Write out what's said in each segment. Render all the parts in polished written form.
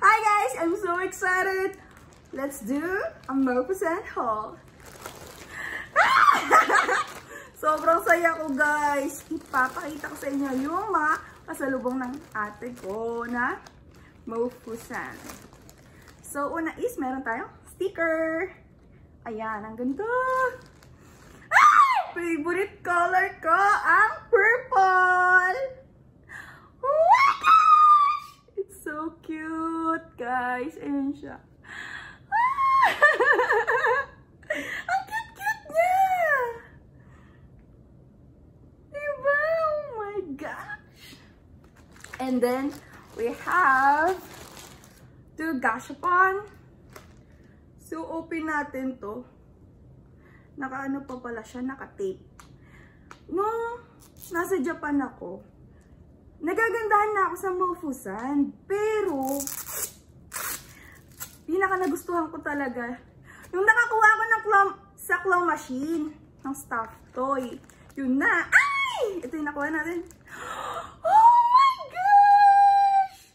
Hi guys! I'm so excited! Let's do a Maupassant haul. Sobrang saya ko guys! Ipapakita ko sa inyo yung mga pasalubong ng ate ko na Maupassant. So una is meron tayong sticker. Ayan, ang ganda! Favorite color ko ang purple! Oh my gosh! It's so cute, guys. Ayan siya. Ang cute-cute niya! Diba? Oh my gosh! And then, we have two gashapon. So, open natin to. Naka-ano pa pala siya, naka-tape. Nung nasa Japan ako, nagagandahan na ako sa Maupassant. Pero, pinaka nagustuhan ko talaga, yung nakakuha ko ng claw machine, ng stuffed toy. Yun na. Ay! Ito yung nakuha natin. Oh my gosh!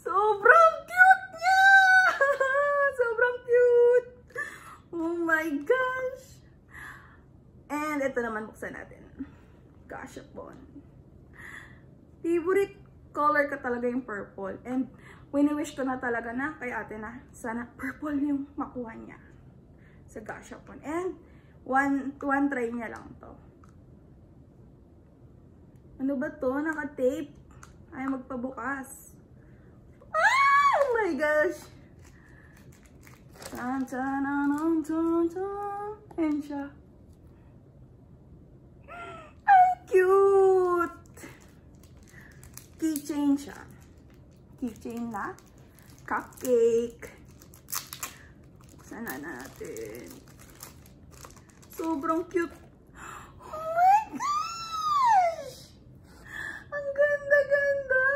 Sobrang cute niya! Sobrang cute! Oh my gosh! And ito naman, buksan natin. Gashapon. Favorite color ka talaga yung purple. And wini-wish ko na talaga na kay ate na sana purple yung makuha niya sa gashapon. And one try niya lang to. Ano ba to? Naka-tape. Ay, magpabukas. Ah! Oh my gosh! Ayan siya. Cute! Keychain siya. Keychain na cupcake. Buksan na natin. Sobrang cute. Oh my gosh! Ang ganda-ganda!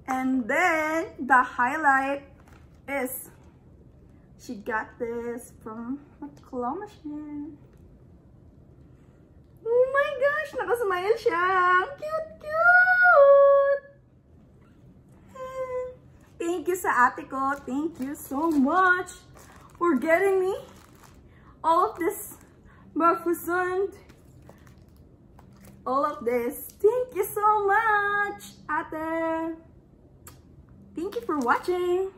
And then, the highlight is she got this from a claw machine. Oh my gosh! Nakasmile siya! Cute, cute! Thank you sa ate ko. Thank you so much for getting me all of this Maupassant. All of this. Thank you so much, ate! Thank you for watching!